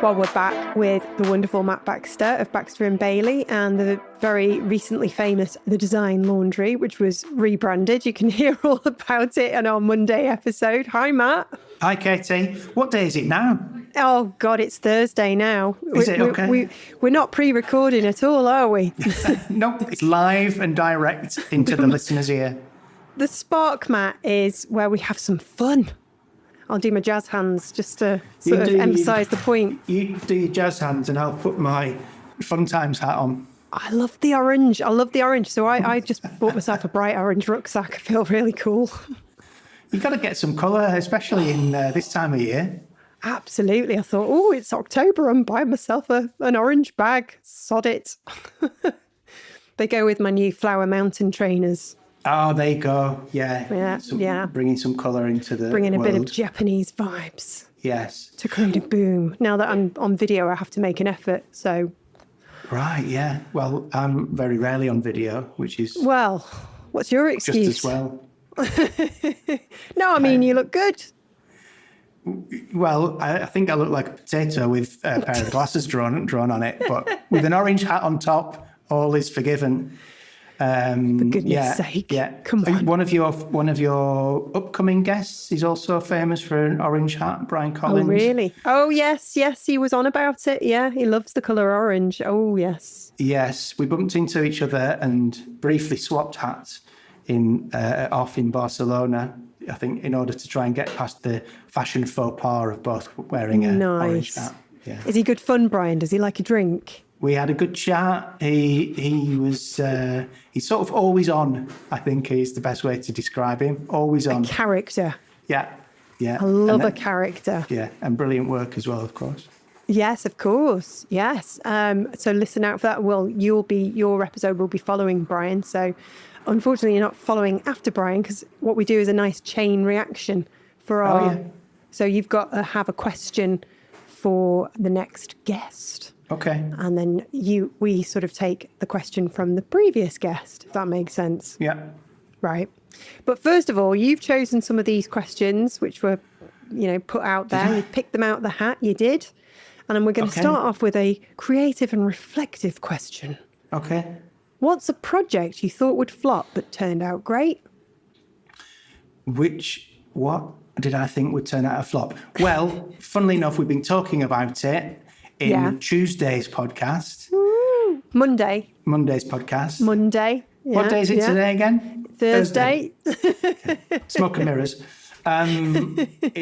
Well, we're back with the wonderful Matt Baxter of Baxter and Bailey and the very recently famous The Design Laundry, which was rebranded. You can hear all about it in our Monday episode. Hi, Matt. Hi, Katie. What day is it now? Oh, God, it's Thursday now. Is it okay? We're not pre-recording at all, are we? Nope, it's live and direct into the listener's ear. The spark, Matt, is where we have some fun. I'll do my jazz hands just to sort of emphasise the point. You do your jazz hands and I'll put my Fun Times hat on. I love the orange. So I just bought myself a bright orange rucksack. I feel really cool. You've got to get some colour, especially in this time of year. Absolutely. I thought, oh, it's October. I'm buying myself an orange bag. Sod it. They go with my new Flower Mountain trainers. Oh, there you go. Yeah. Bringing some colour into the Bringing world. a bit of Japanese vibes. Yes. To create a boom. Now that I'm on video, I have to make an effort, so... Right, yeah. Well, I'm very rarely on video, which is... Well, what's your excuse? Just as well. No, I mean, you look good. Well, I think I look like a potato with a pair of glasses drawn on it, but with an orange hat on top, all is forgiven. For goodness sake. Yeah. Come on. One of your upcoming guests is also famous for an orange hat, Brian Collins. Oh, really? Oh, yes, he was on about it. Yeah, he loves the colour orange. Oh, yes. Yes, we bumped into each other and briefly swapped hats off in Barcelona, I think, in order to try and get past the fashion faux pas of both wearing an orange hat. Yeah. Is he good fun, Brian? Does he like a drink? We had a good chat. He's sort of always on, I think is the best way to describe him. Always on. A character. Yeah. I love a character. Yeah, and brilliant work as well, of course. Yes, of course. Yes. So listen out for that. Well, your episode will be following Brian. So unfortunately, you're not following after Brian because what we do is a nice chain reaction for our... Oh, yeah. So you've got to have a question for the next guest. Okay. And then we sort of take the question from the previous guest, if that makes sense. Yeah. Right. But first of all, you've chosen some of these questions which were, put out there. You picked them out of the hat. You did. And then we're going to start off with a creative and reflective question. Okay. What's a project you thought would flop but turned out great? What did I think would turn out a flop? Well, funnily enough, we've been talking about it in Tuesday's podcast. Ooh. Monday's podcast. Monday. Yeah, what day is it today again? Thursday. Okay. Smoke and mirrors. It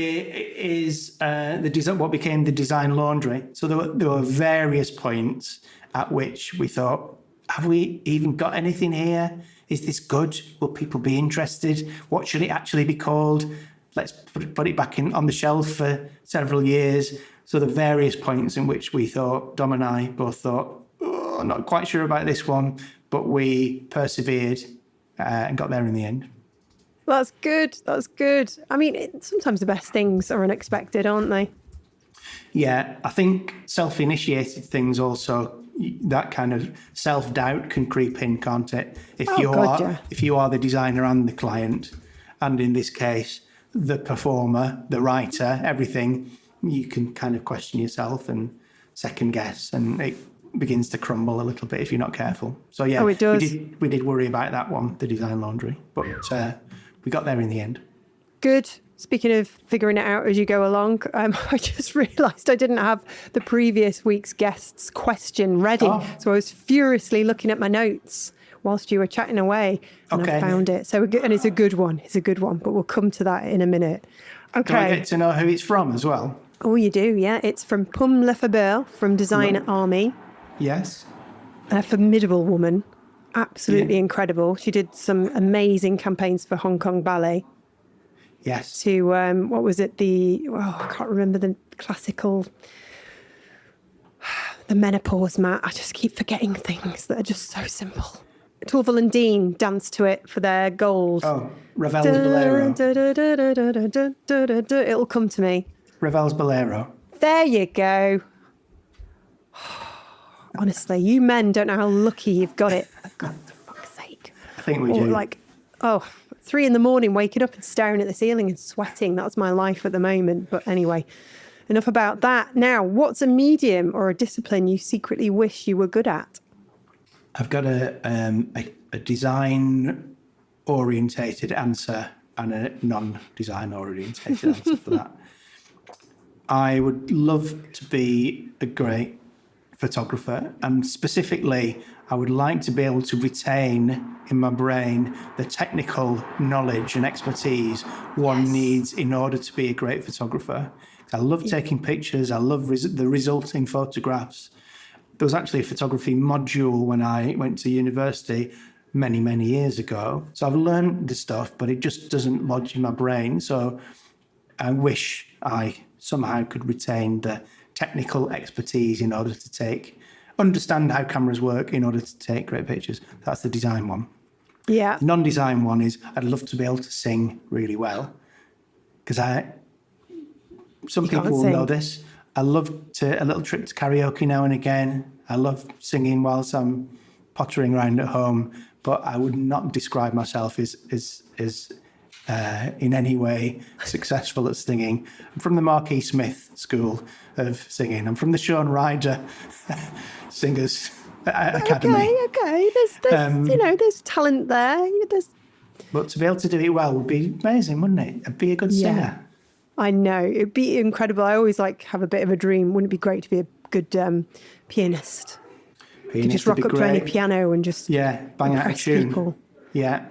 is what became the Design Laundry. So there were various points at which we thought, have we even got anything here? Is this good? Will people be interested? What should it actually be called? Let's put it back on the shelf for several years. So the various points in which we thought, Dom and I both thought, I'm not quite sure about this one, but we persevered and got there in the end. That's good. I mean, sometimes the best things are unexpected, aren't they? Yeah, I think self-initiated things also, that kind of self-doubt can creep in, can't it? If you are the designer and the client, and in this case, the performer, the writer, everything, you can kind of question yourself and second guess, and it begins to crumble a little bit if you're not careful. So yeah, it does. We did worry about that one, the Design Laundry, but we got there in the end. Good. Speaking of figuring it out as you go along, I just realised I didn't have the previous week's guest's question ready. So I was furiously looking at my notes whilst you were chatting away, and I found it. So, and it's a good one. But we'll come to that in a minute. Okay. Do I get to know who it's from as well? Oh, you do, yeah. It's from Pum Lefebvre from Design Army. Yes. A formidable woman. Absolutely incredible. She did some amazing campaigns for Hong Kong Ballet. Yes. To, what was it? I can't remember the classical... The menopause mat. I just keep forgetting things that are just so simple. Torval and Dean danced to it for their gold. Oh, Ravel's Bolero. It'll come to me. Ravel's Bolero. There you go. Honestly, you men don't know how lucky you've got it. For God's fuck's sake. I think we do. 3 a.m, waking up and staring at the ceiling and sweating. That's my life at the moment. But anyway, enough about that. Now, what's a medium or a discipline you secretly wish you were good at? I've got a design orientated answer and a non-design orientated answer for that. I would love to be a great photographer, and specifically, I would like to be able to retain in my brain the technical knowledge and expertise one needs in order to be a great photographer. I love taking pictures. I love the resulting photographs. There was actually a photography module when I went to university many, many years ago. So I've learned the stuff, but it just doesn't lodge in my brain. So I wish I somehow could retain the technical expertise in order to understand how cameras work in order to take great pictures. That's the design one. Yeah. The non-design one is I'd love to be able to sing really well, because some people will know this. I love a little trip to karaoke now and again. I love singing whilst I'm pottering around at home, but I would not describe myself as in any way successful at singing. I'm from the Marquis Smith School of Singing. I'm from the Sean Ryder Singers Academy. Okay. There's talent there. But to be able to do it well would be amazing, wouldn't it? I'd be a good singer. I know. It'd be incredible. I always have a bit of a dream. Wouldn't it be great to be a good pianist? You could just rock up to any piano and just bang out a tune. People. Yeah.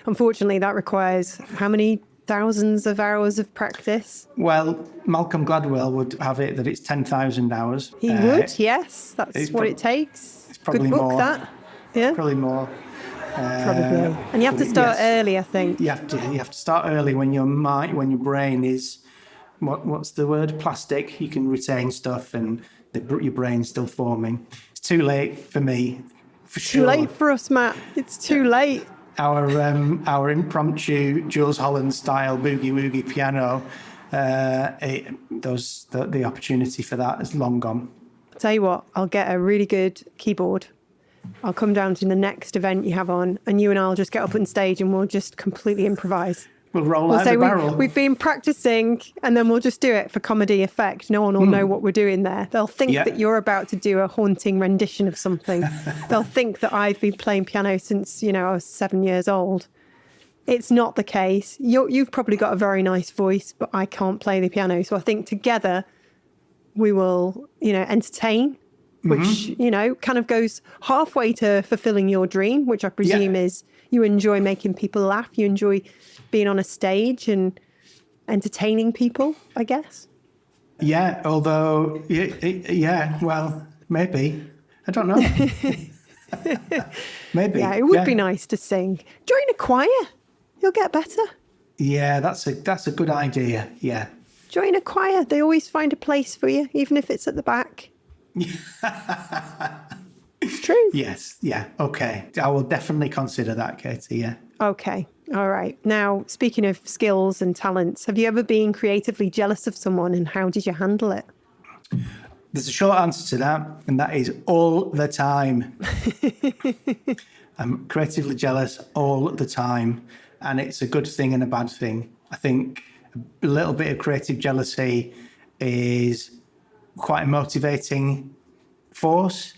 Unfortunately, that requires how many thousands of hours of practice? Well, Malcolm Gladwell would have it that it's 10,000 hours. He would, yes. That's what it takes. It's probably good book, more. That. Yeah. Probably more. Probably. And you have to start early, I think. You have to start early when your brain is, what's the word? Plastic. You can retain stuff and your brain's still forming. It's too late for me, for sure. Too late for us, Matt. It's too late. Our impromptu Jules Holland style boogie woogie piano, the opportunity for that is long gone. I'll tell you what, I'll get a really good keyboard. I'll come down to the next event you have on, and you and I'll just get up on stage and we'll just completely improvise. We'll roll out the barrel. We've been practicing, and then we'll just do it for comedy effect. No one will know what we're doing there. They'll think that you're about to do a haunting rendition of something. They'll think that I've been playing piano since, I was 7 years old. It's not the case. You've probably got a very nice voice, but I can't play the piano. So I think together we will, entertain, which, kind of goes halfway to fulfilling your dream, which I presume is you enjoy making people laugh. You enjoy being on a stage and entertaining people, I guess. Yeah, although, well, maybe. I don't know. Maybe. Yeah, it would be nice to sing. Join a choir. You'll get better. Yeah, that's a good idea. Yeah. Join a choir. They always find a place for you, even if it's at the back. It's true. Yes. Yeah. Okay. I will definitely consider that, Katie. Yeah. Okay. All right. Now, speaking of skills and talents, have you ever been creatively jealous of someone, and how did you handle it? There's a short answer to that, and that is all the time. I'm creatively jealous all the time, and it's a good thing and a bad thing. I think a little bit of creative jealousy is quite a motivating force.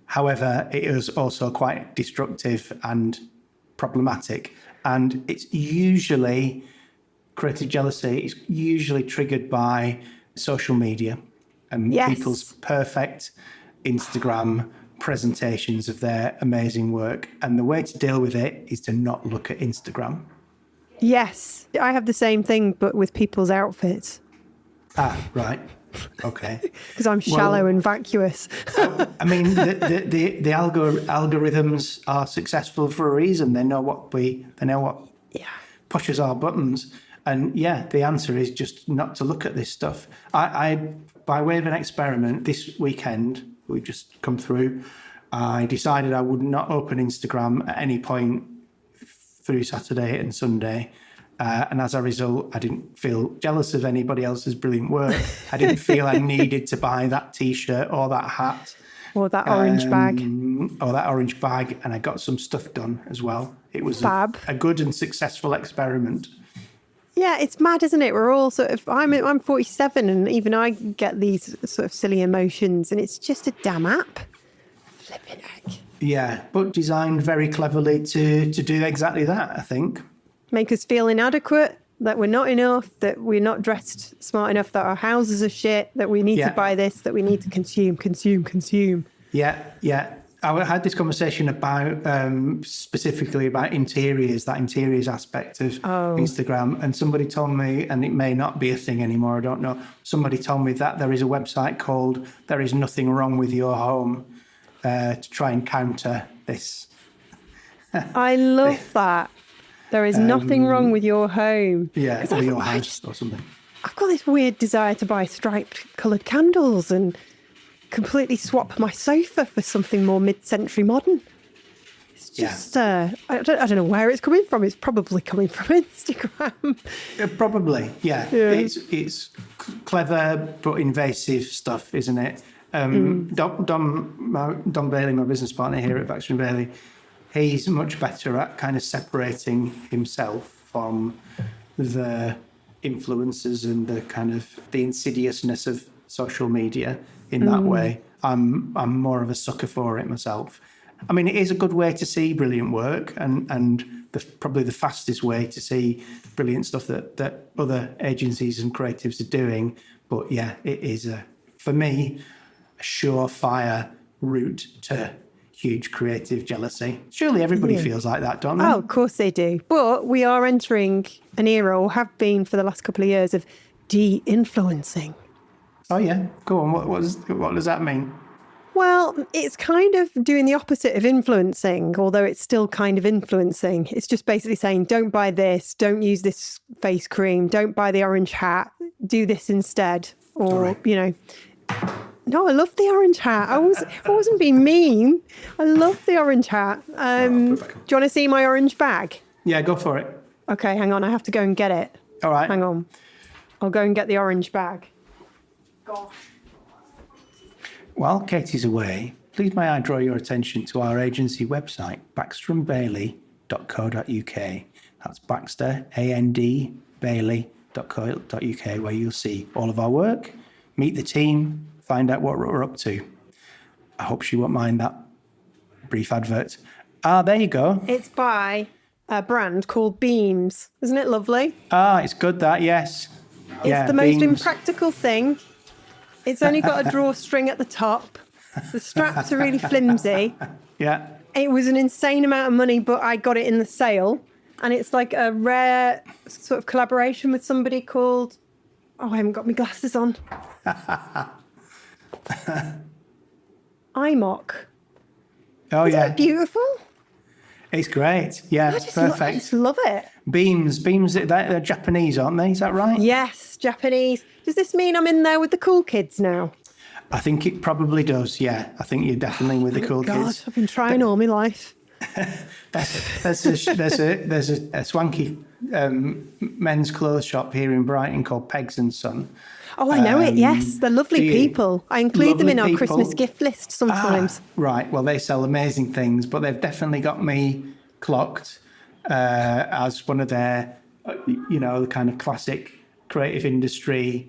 However, it is also quite destructive and problematic. And it's usually, creative jealousy is usually triggered by social media and people's perfect Instagram presentations of their amazing work. And the way to deal with it is to not look at Instagram. Yes, I have the same thing, but with people's outfits. Ah, right. Okay. Because I'm shallow and vacuous. I mean, the algorithms are successful for a reason. They know what pushes our buttons. And the answer is just not to look at this stuff. I by way of an experiment, this weekend, we've just come through, I decided I would not open Instagram at any point through Saturday and Sunday. And as a result, I didn't feel jealous of anybody else's brilliant work. I didn't feel I needed to buy that T-shirt or that hat. Or that orange bag. Or that orange bag. And I got some stuff done as well. It was Fab. a good and successful experiment. Yeah, it's mad, isn't it? We're all sort of, I'm 47 and even I get these sort of silly emotions and it's just a damn app. Flipping heck. Yeah, but designed very cleverly to do exactly that, I think. Make us feel inadequate, that we're not enough, that we're not dressed smart enough, that our houses are shit, that we need to buy this, that we need to consume. Yeah. I had this conversation about specifically about interiors, that interiors aspect of Instagram. And somebody told me, and it may not be a thing anymore, I don't know. Somebody told me that there is a website called There Is Nothing Wrong With Your Home to try and counter this. I love that. There is nothing wrong with your home. Yeah, or your house or something. I've got this weird desire to buy striped coloured candles and completely swap my sofa for something more mid-century modern. It's just, I don't know where it's coming from. It's probably coming from Instagram. Probably, yeah. It's clever but invasive stuff, isn't it? Don Bailey, my business partner here at Baxter and Bailey, he's much better at kind of separating himself from the influences and the kind of the insidiousness of social media in that way. I'm more of a sucker for it myself. I mean, it is a good way to see brilliant work and probably the fastest way to see brilliant stuff that other agencies and creatives are doing. But yeah, it is, for me, a surefire route to huge creative jealousy. Surely everybody feels like that, don't they? Oh, of course they do. But we are entering an era, or have been for the last couple of years, of de-influencing. Oh yeah, go on. What does that mean? Well, it's kind of doing the opposite of influencing, although it's still kind of influencing. It's just basically saying, don't buy this, don't use this face cream, don't buy the orange hat, do this instead. Or, no, I love the orange hat. I wasn't being mean. I love the orange hat. Do you want to see my orange bag? Yeah, go for it. Okay, hang on. I have to go and get it. All right. Hang on. I'll go and get the orange bag. Gosh. While Katie's away, please may I draw your attention to our agency website, baxterandbailey.co.uk. That's Baxter, A-N-D, Bailey.co.uk, where you'll see all of our work, meet the team, find out what we're up to. I hope she won't mind that brief advert. There you go. It's by a brand called Beams. Isn't it lovely? It's good that, yes. It's the most impractical thing. It's only got a drawstring at the top. The straps are really flimsy. Yeah. It was an insane amount of money, but I got it in the sale. And it's like a rare sort of collaboration with somebody called... Oh, I haven't got my glasses on. iMock. Oh, Isn't it beautiful? It's great. Yeah, perfect. I just love it. Beams, they're Japanese, aren't they? Is that right? Yes, Japanese. Does this mean I'm in there with the cool kids now? I think it probably does, yeah. I think you're definitely with the cool kids. I've been trying all my life. There's a swanky men's clothes shop here in Brighton called Pegs and Son. Oh, I know it, yes. They're lovely people. I include them in our Christmas gift list sometimes. Right, well, they sell amazing things, but they've definitely got me clocked as one of their, the kind of classic creative industry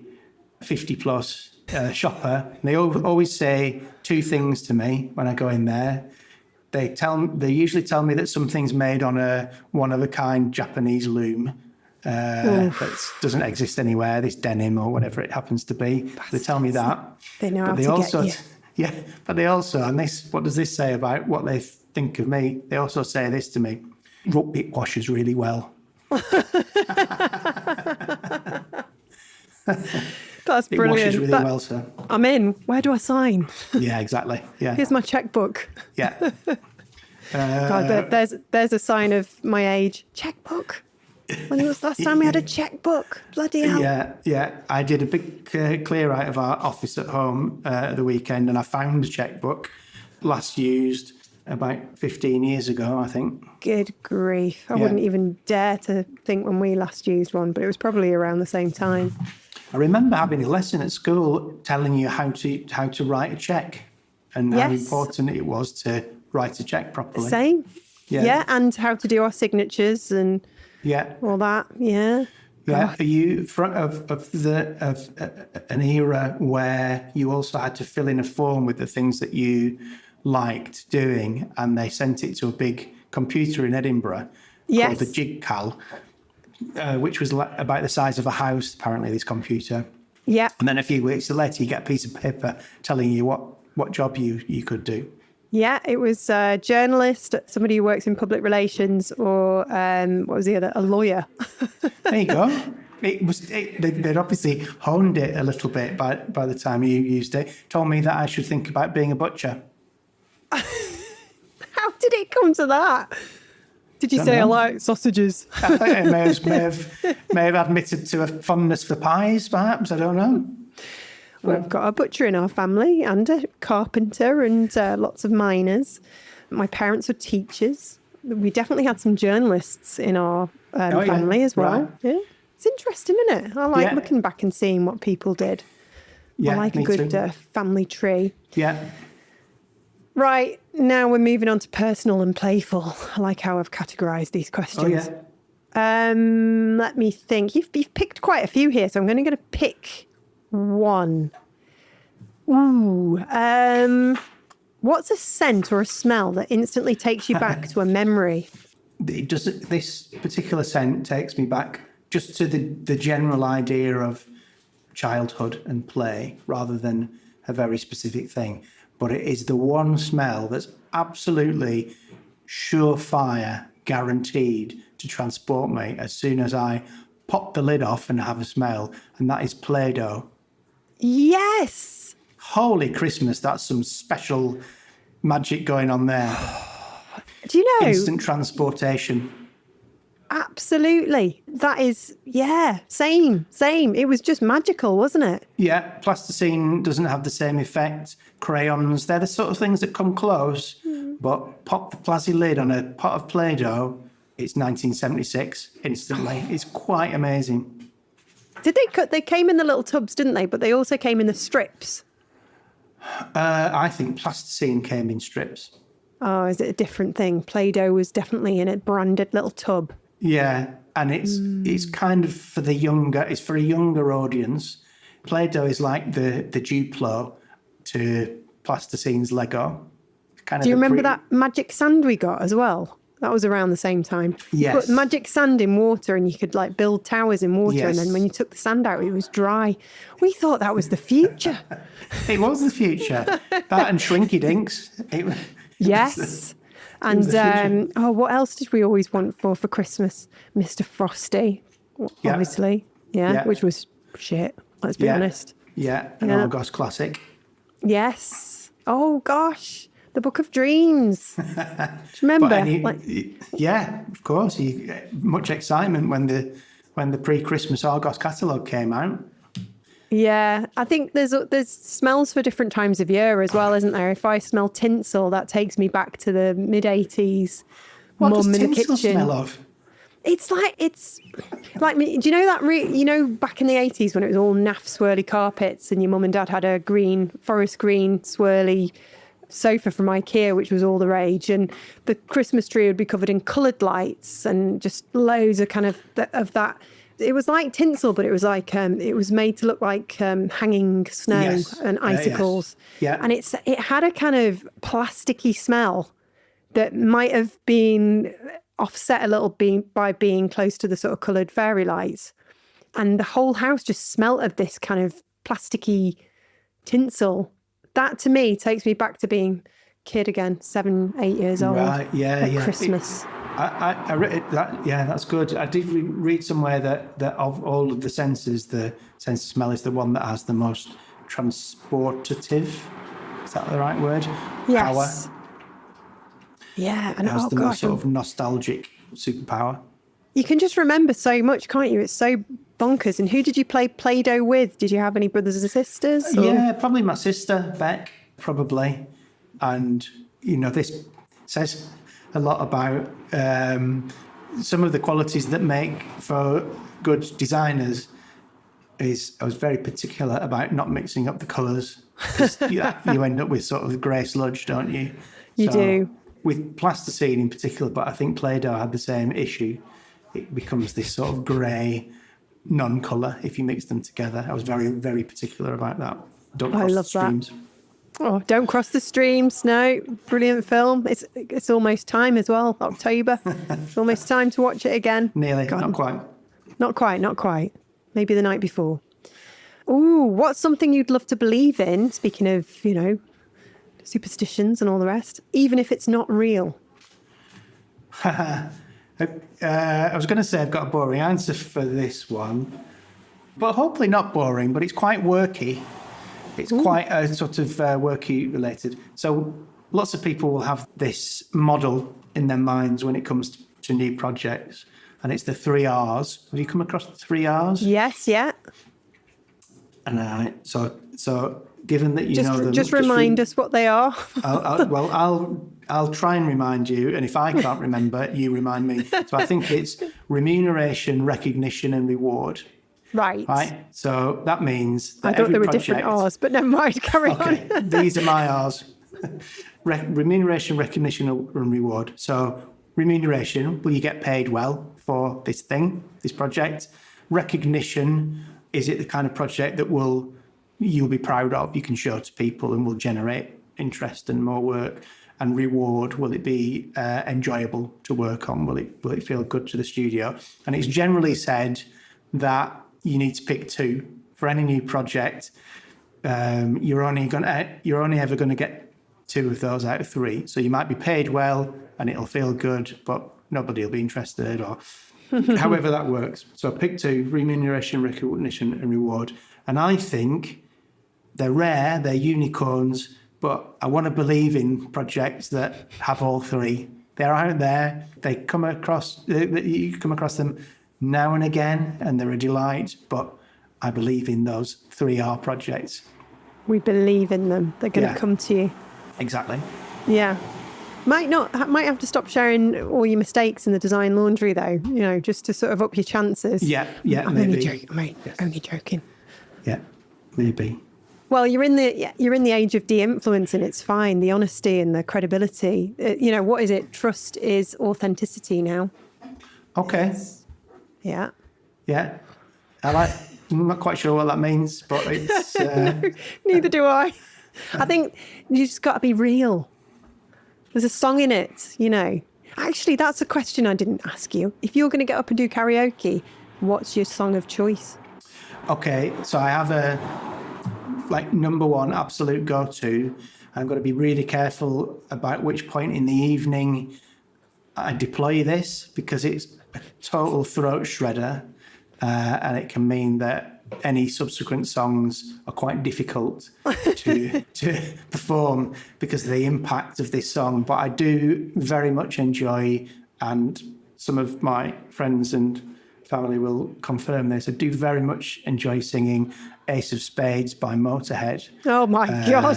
50-plus shopper. And they always say two things to me when I go in there. They usually tell me that something's made on a one-of-a-kind Japanese loom. That doesn't exist anywhere, this denim or whatever it happens to be. They tell me that. They know how to get you. Yeah, but they also, and this, what does this say about what they think of me? They also say this to me: it washes really well. That's brilliant. It washes really well, sir. I'm in. Where do I sign? Yeah, exactly. Yeah. Here's my checkbook. Yeah. God, there's a sign of my age. Checkbook. When was the last time we had a checkbook? Bloody hell. Yeah. I did a big clear out of our office at home the weekend, and I found a checkbook last used about 15 years ago, I think. Good grief. I wouldn't even dare to think when we last used one, but it was probably around the same time. I remember having a lesson at school telling you how to write a check and how important it was to write a check properly. Same. Yeah, and how to do our signatures and all that. Yeah. Yeah, God. are you of an era where you also had to fill in a form with the things that you liked doing, and they sent it to a big computer in Edinburgh called the Yes. JigCal, which was about the size of a house, apparently, this computer. Yeah. And then a few weeks later, you get a piece of paper telling you what job you could do. Yeah, it was a journalist, somebody who works in public relations, or what was the other? A lawyer. There you go. They'd obviously honed it a little bit by the time you used it. Told me that I should think about being a butcher. How did it come to that? Did you Don't say I know. like sausages? I think it may have admitted to a fondness for pies, perhaps. I don't know. We've got a butcher in our family and a carpenter and lots of miners. My parents were teachers. We definitely had some journalists in our family as well. Right. Yeah. It's interesting, isn't it? I like looking back and seeing what people did. Yeah, I like a me good too. family tree. Yeah. Right, now we're moving on to personal and playful. I like how I've categorised these questions. Oh, yeah. Let me think. You've picked quite a few here, so I'm going to pick one. Ooh. What's a scent or a smell that instantly takes you back to a memory? This particular scent takes me back just to the general idea of childhood and play rather than a very specific thing. But it is the one smell that's absolutely surefire, guaranteed to transport me as soon as I pop the lid off and have a smell, and that is Play-Doh. Yes! Holy Christmas, that's some special magic going on there. Do you know? Instant transportation. Absolutely. That is, yeah, same. It was just magical, wasn't it? Yeah, plasticine doesn't have the same effect. Crayons, they're the sort of things that come close, but pop the plastic lid on a pot of Play-Doh, it's 1976 instantly. It's quite amazing. They came in the little tubs, didn't they? But they also came in the strips. I think plasticine came in strips. Oh, is it a different thing? Play-Doh was definitely in a branded little tub. Yeah, and it's kind of for a younger audience. Play-Doh is like the Duplo to plasticine's Lego. Kind of Do you remember that magic sand we got as well? That was around the same time. Yes. You put magic sand in water and you could like build towers in water. Yes. And then when you took the sand out, it was dry. We thought that was the future. It was the future. That and Shrinky Dinks. Yes. was the And what else did we always want for Christmas? Mr. Frosty, Yeah. obviously. Yeah, Yeah. which was shit. Let's be honest. Yeah, an Yeah. Argos classic. Yes. Oh gosh, the Book of Dreams. Do you remember? Yeah, of course. Much excitement when the pre-Christmas Argos catalogue came out. Yeah, I think there's smells for different times of year as well, isn't there? If I smell tinsel, that takes me back to the mid-80s. What Mum does in the tinsel kitchen. smell of? It's like do you know that back in the 80s when it was all naff swirly carpets and your mum and dad had a forest green swirly sofa from IKEA, which was all the rage, and the Christmas tree would be covered in coloured lights and just loads of kind of that. It was like tinsel, but it was like it was made to look like hanging snow Yes. and icicles. Yeah. And it had a kind of plasticky smell that might have been offset a little by being close to the sort of coloured fairy lights. And the whole house just smelt of this kind of plasticky tinsel. That to me takes me back to being kid again, 7, 8 years old. Right, yeah, at yeah. Christmas. I read it, that's good. I did read somewhere that of all of the senses, the sense of smell is the one that has the most transportative. Is that the right word? Yes. Power. Yeah, It and has oh the most gosh, sort of nostalgic superpower. you can just remember so much, can't you? It's so bonkers. And who did you play Play-Doh with? Did you have any brothers or sisters? Or? Yeah, probably my sister, Beck, probably. And, this says a lot about some of the qualities that make for good designers. I was very particular about not mixing up the colours. You end up with sort of grey sludge, don't you? You do. With plasticine in particular, but I think Play-Doh had the same issue. It becomes this sort of grey, non-colour if you mix them together. I was very, very particular about that. Don't cross love the streams. Oh, don't cross the streams. No, brilliant film. It's almost time as well. October. It's almost time to watch it again. Nearly, not quite. Not quite. Maybe the night before. Ooh, what's something you'd love to believe in? Speaking of, superstitions and all the rest, even if it's not real. I was going to say I've got a boring answer for this one, but hopefully not boring, but it's quite worky. It's quite a sort of worky related. So lots of people will have this model in their minds when it comes to new projects, and it's the 3 R's. Have you come across the 3 R's? Yes, yeah. And so given that you know them, just remind us what they are. I'll try and remind you, and if I can't remember, you remind me. So I think it's remuneration, recognition, and reward. Right. So that means that I thought there were different R's, but never mind. Carry on. These are my R's. Remuneration, recognition, and reward. So remuneration, will you get paid well for this thing, this project? Recognition, is it the kind of project that you'll be proud of, you can show to people and will generate interest and more work? And reward, will it be enjoyable to work on? Will it feel good to the studio? And it's generally said that you need to pick 2 for any new project. You're only ever going to get 2 of those out of 3. So you might be paid well and it'll feel good, but nobody will be interested, or however that works. So pick 2: remuneration, recognition, and reward. And I think they're rare, they're unicorns, but I want to believe in projects that have all 3. They're out there. You come across them now and again, and they're a delight. But I believe in those 3R projects. We believe in them. They're going to come to you. Exactly. Yeah. Might have to stop sharing all your mistakes in the design laundry, though. Just to sort of up your chances. Yeah. I'm Maybe. only joking. Yeah, maybe. Well, you're in the age of de-influencing. It's fine. The honesty and the credibility. What is it? Trust is authenticity now. Okay. Yeah. Yeah. I'm not quite sure what that means, but it's... Neither do I. I think you just got to be real. There's a song in it, Actually, that's a question I didn't ask you. If you're going to get up and do karaoke, what's your song of choice? Okay, so I have a... number 1 absolute go-to. I've got to be really careful about which point in the evening I deploy this, because it's a total throat shredder, and it can mean that any subsequent songs are quite difficult to perform because of the impact of this song. But I do very much enjoy, and some of my friends and family will confirm this, I do very much enjoy singing Ace of Spades by Motörhead. Oh my God.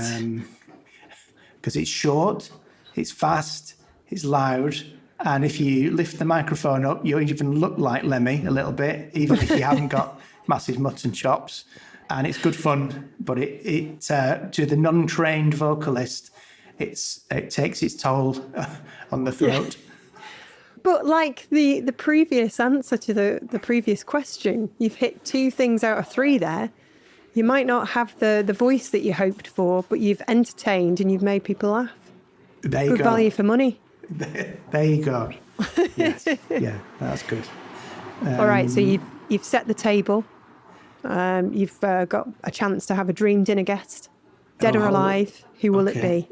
Because it's short, it's fast, it's loud, and if you lift the microphone up, you even look like Lemmy a little bit, even if you haven't got massive mutton chops. And it's good fun, but it to the non-trained vocalist, it takes its toll on the throat. Yeah. But like the previous answer to the previous question, you've hit 2 things out of 3 there. You might not have the voice that you hoped for, but you've entertained and you've made people laugh. There you go. Good value for money. There you go. Yes. Yeah, that's good. All right, so you've set the table. You've got a chance to have a dream dinner guest. Dead or alive, who will it be?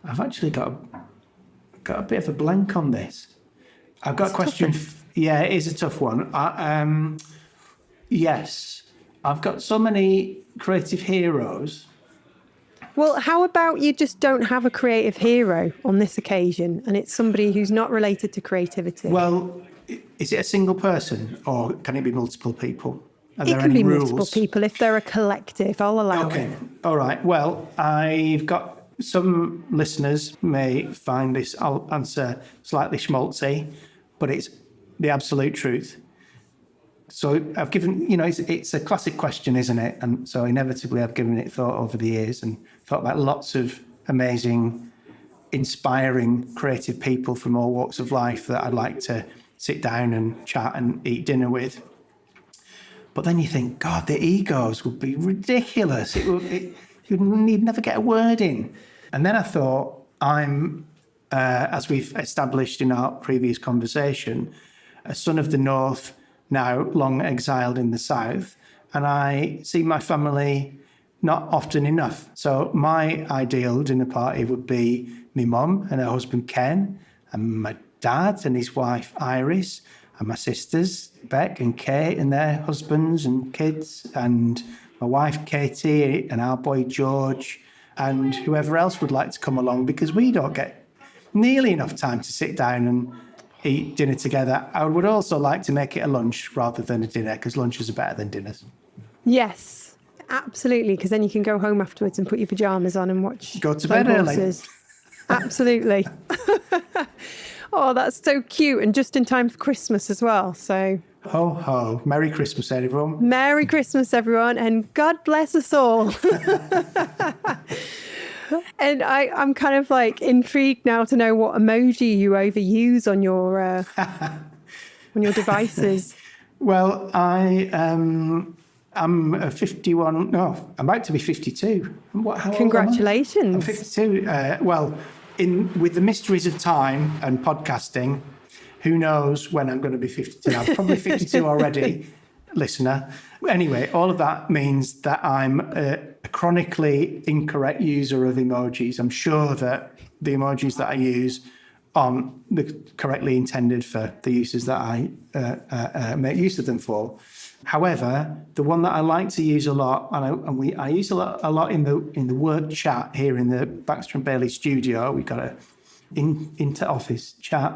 I've actually got a bit of a blank on this. I've got a question. Yeah, it is a tough one. Yes, I've got so many creative heroes. Well, how about you just don't have a creative hero on this occasion, and it's somebody who's not related to creativity? Well, is it a single person, or can it be multiple people? Are it there can any be rules? multiple people if they're a collective. I'll allow it. All right. Well, I've got some listeners may find this answer slightly schmaltzy, but it's the absolute truth. So I've given, it's a classic question, isn't it? And so inevitably I've given it thought over the years and thought about lots of amazing, inspiring, creative people from all walks of life that I'd like to sit down and chat and eat dinner with. But then you think, God, the egos would be ridiculous. You'd never get a word in. And then I thought, as we've established in our previous conversation, a son of the North, now long exiled in the South, and I see my family not often enough. So my ideal dinner party would be my mum and her husband Ken, and my dad and his wife Iris, and my sisters Beck and Kate and their husbands and kids, and my wife Katie and our boy George, and whoever else would like to come along, because we don't get nearly enough time to sit down and eat dinner together. I would also like to make it a lunch rather than a dinner, because lunches are better than dinners. Yes, absolutely, because then you can go home afterwards and put your pajamas on and watch. Go to bed early. Absolutely. Oh, that's so cute, and just in time for Christmas as well. So, ho ho! Merry Christmas, everyone. Merry Christmas, everyone, and God bless us all. And I'm kind of like intrigued now to know what emoji you overuse on your devices. Well, I'm a 51. No, I'm about to be 52. How Congratulations! I'm 52. With the mysteries of time and podcasting, who knows when I'm going to be 52? I'm probably 52 already, listener. Anyway, all of that means that I'm a chronically incorrect user of emojis. I'm sure that the emojis that I use aren't correctly intended for the uses that I make use of them for. However, the one that I like to use a lot, and I use a lot in the work chat here in the Baxter and Bailey studio. We've got a inter-office chat.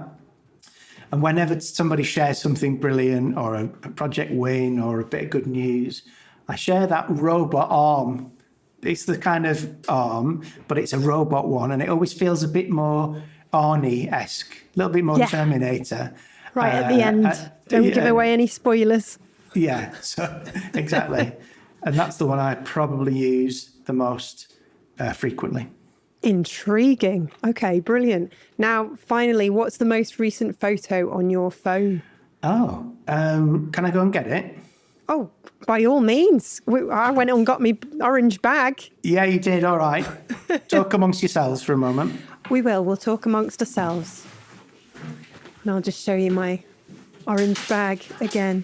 And whenever somebody shares something brilliant or a project win or a bit of good news, I share that robot arm. It's the kind of arm, but it's a robot one. And it always feels a bit more Arnie-esque, a little bit more Terminator. Right at the end. Don't give away any spoilers. Yeah, so exactly. And that's the one I probably use the most frequently. Intriguing. Okay, brilliant. Now, finally, what's the most recent photo on your phone? Oh, can I go and get it? Oh, by all means. I went and got me orange bag. Yeah, you did. All right. Talk amongst yourselves for a moment. We will. We'll talk amongst ourselves. And I'll just show you my orange bag again.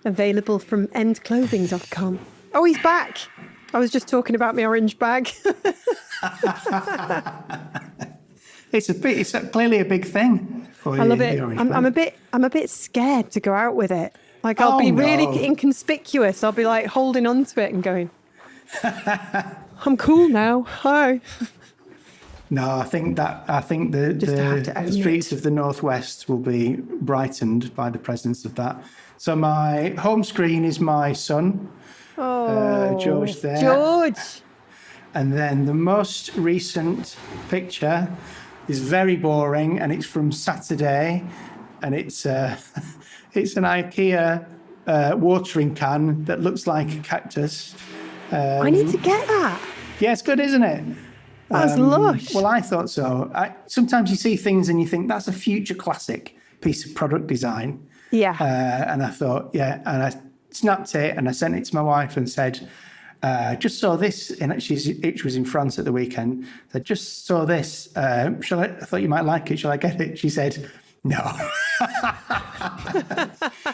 Available from endclothing.com. Oh, he's back. I was just talking about my orange bag. It's clearly a big thing for you. I love it. I'm a bit scared to go out with it. Like I'll be really inconspicuous. I'll be like holding on to it and going, I'm cool now. Hi. No, I think the streets of the Northwest will be brightened by the presence of that. So my home screen is my son, George there. George. And then the most recent picture is very boring, and it's from Saturday, and it's an IKEA watering can that looks like a cactus. I need to get that. Yeah, it's good, isn't it? That's lush. Well, I thought so. Sometimes you see things and you think that's a future classic piece of product design. Yeah. And I thought, and I snapped it and I sent it to my wife and said, just saw this, and she was in France at the weekend. I just saw this. I thought you might like it. Shall I get it? She said, no.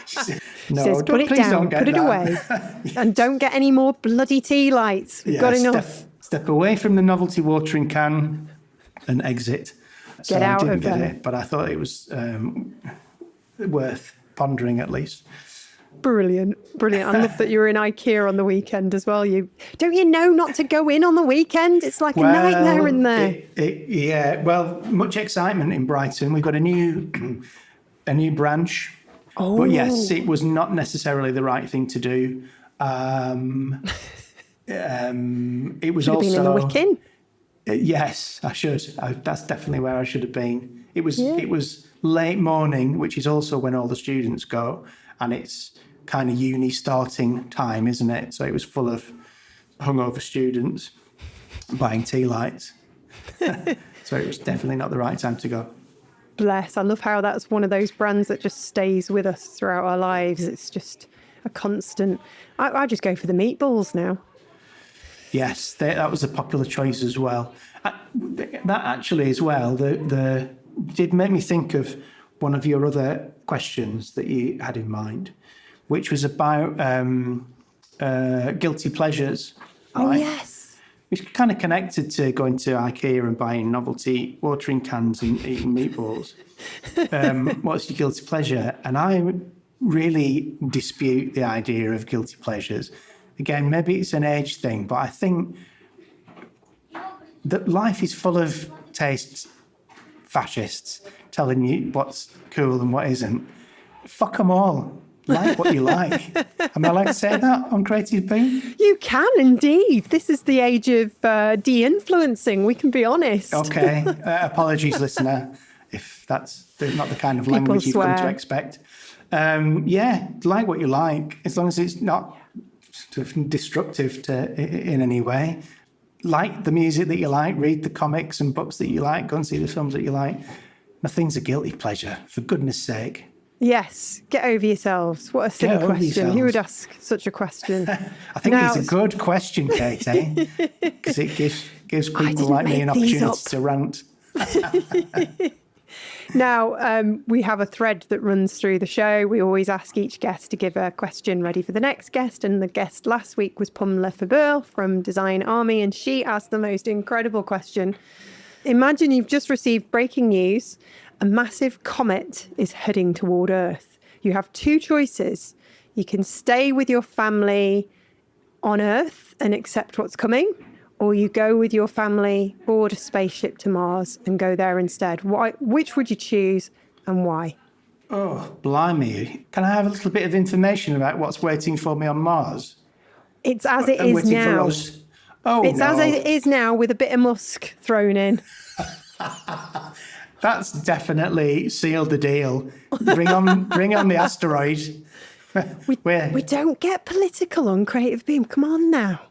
She says, put it down, put it away, and don't get any more bloody tea lights. We've got enough. Step away from the novelty watering can and exit. Get out I didn't of get there. it, but I thought it was worth pondering at least. Brilliant. I love that you were in IKEA on the weekend as well. Don't you know not to go in on the weekend? It's like a nightmare in there. Well, much excitement in Brighton. We've got a new branch. Oh. But yes, it was not necessarily the right thing to do. It was Should have been in the Wicken. Yes, I should. That's definitely where I should have been. It was late morning, which is also when all the students go, and it's kind of uni starting time, isn't it? So it was full of hungover students buying tea lights. So it was definitely not the right time to go. Bless. I love how that's one of those brands that just stays with us throughout our lives. It's just a constant. I just go for the meatballs now. Yes, that was a popular choice as well. That actually as well, the did make me think of one of your other questions that you had in mind, which was about guilty pleasures. Oh, right? yes. It's kind of connected to going to IKEA and buying novelty watering cans and eating meatballs. What's your guilty pleasure? And I really dispute the idea of guilty pleasures. Again, maybe it's an age thing, but I think that life is full of taste fascists telling you what's cool and what isn't. Fuck them all. Like what you like. Am I allowed to say that on Creative Boom? You can indeed. This is the age of de-influencing. We can be honest. Okay. Apologies, listener, if that's not the kind of language you've come to expect. Yeah, like what you like, as long as it's not sort of destructive in any way. Like the music that you like, read the comics and books that you like, go and see the films that you like. Nothing's a guilty pleasure, for goodness sake. Yes, get over yourselves. What a silly question. Who would ask such a question? I think it's a good question, Katie, because it gives people like me an opportunity to rant. Now, we have a thread that runs through the show. We always ask each guest to give a question ready for the next guest. And the guest last week was Pumla Faburl from Design Army. And she asked the most incredible question. Imagine you've just received breaking news. A massive comet is heading toward Earth. You have two choices. You can stay with your family on Earth and accept what's coming, or you go with your family, board a spaceship to Mars and go there instead. Which would you choose and why? Oh, blimey. Can I have a little bit of information about what's waiting for me on Mars? It's as it is now. Oh, it's as it is now with a bit of musk thrown in. That's definitely sealed the deal. Bring on the asteroid. We don't get political on Creative Beam. Come on now.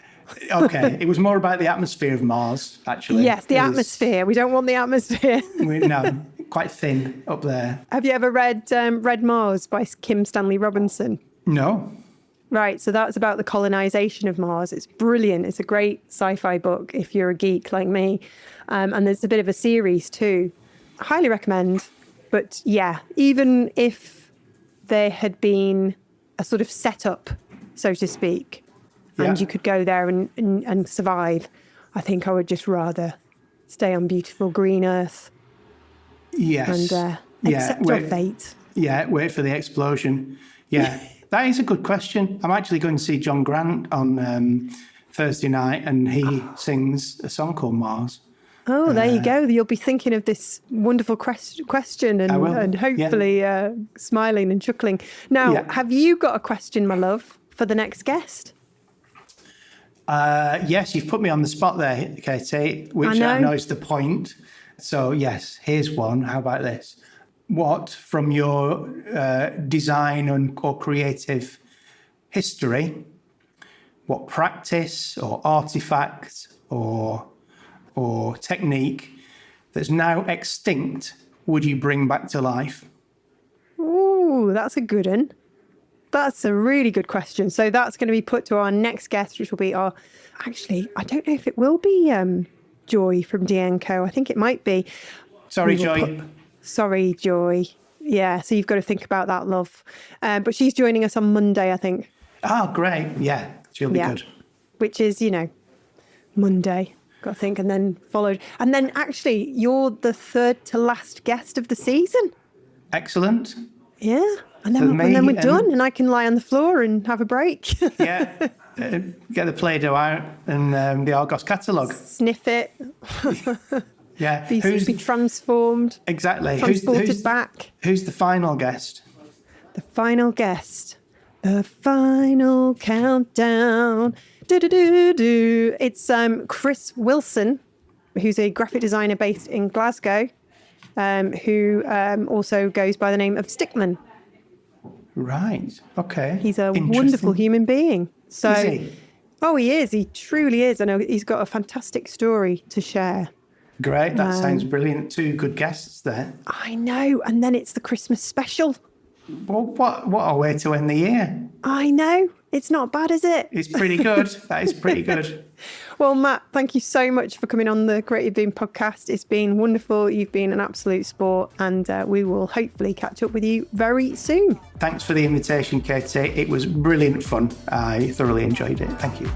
Okay, it was more about the atmosphere of Mars, actually. Yes, the atmosphere. We don't want the atmosphere. No, quite thin up there. Have you ever read Red Mars by Kim Stanley Robinson? No. Right, so that's about the colonization of Mars. It's brilliant. It's a great sci-fi book if you're a geek like me. And there's a bit of a series too. Highly recommend. But yeah, even if there had been a sort of setup, so to speak, and you could go there and survive, I think I would just rather stay on beautiful green Earth. Yes. And accept your fate. Yeah, wait for the explosion. Yeah, that is a good question. I'm actually going to see John Grant on Thursday night, and he sings a song called Mars. Oh, there you go. You'll be thinking of this wonderful question and hopefully smiling and chuckling. Now, have you got a question, my love, for the next guest? Yes, you've put me on the spot there, Katie, which I know is the point. So, yes, here's one. How about this? What, from your design or creative history, what practice or artifact or technique that's now extinct would you bring back to life? Ooh, that's a good one. That's a really good question. So that's going to be put to our next guest, which will be actually, I don't know if it will be Joy from DNCO. I think it might be. Sorry, Joy. Sorry, Joy. Yeah, so you've got to think about that, love. But she's joining us on Monday, I think. Oh, great. Yeah, she'll be good. Which is, Monday. Got to think, and then followed. And then actually, you're the third to last guest of the season. Excellent. Yeah. And then we're done, and I can lie on the floor and have a break. Yeah. Get the Play-Doh out and the Argos catalogue. Sniff it. Yeah. Be transformed. Exactly. Transported back. Who's the final guest? The final guest. The final countdown. Do. It's Chris Wilson, who's a graphic designer based in Glasgow, who also goes by the name of Stickman. Right. Okay. He's a wonderful human being. So, is he? Oh, he is. He truly is. I know he's got a fantastic story to share. Great. That sounds brilliant. Two good guests there. I know. And then it's the Christmas special. Well, what a way to end the year. I know. It's not bad, is it? It's pretty good. That is pretty good. Well, Matt, thank you so much for coming on the Creative Boom podcast. It's been wonderful. You've been an absolute sport, and we will hopefully catch up with you very soon. Thanks for the invitation, Katie. It was brilliant fun. I thoroughly enjoyed it. Thank you.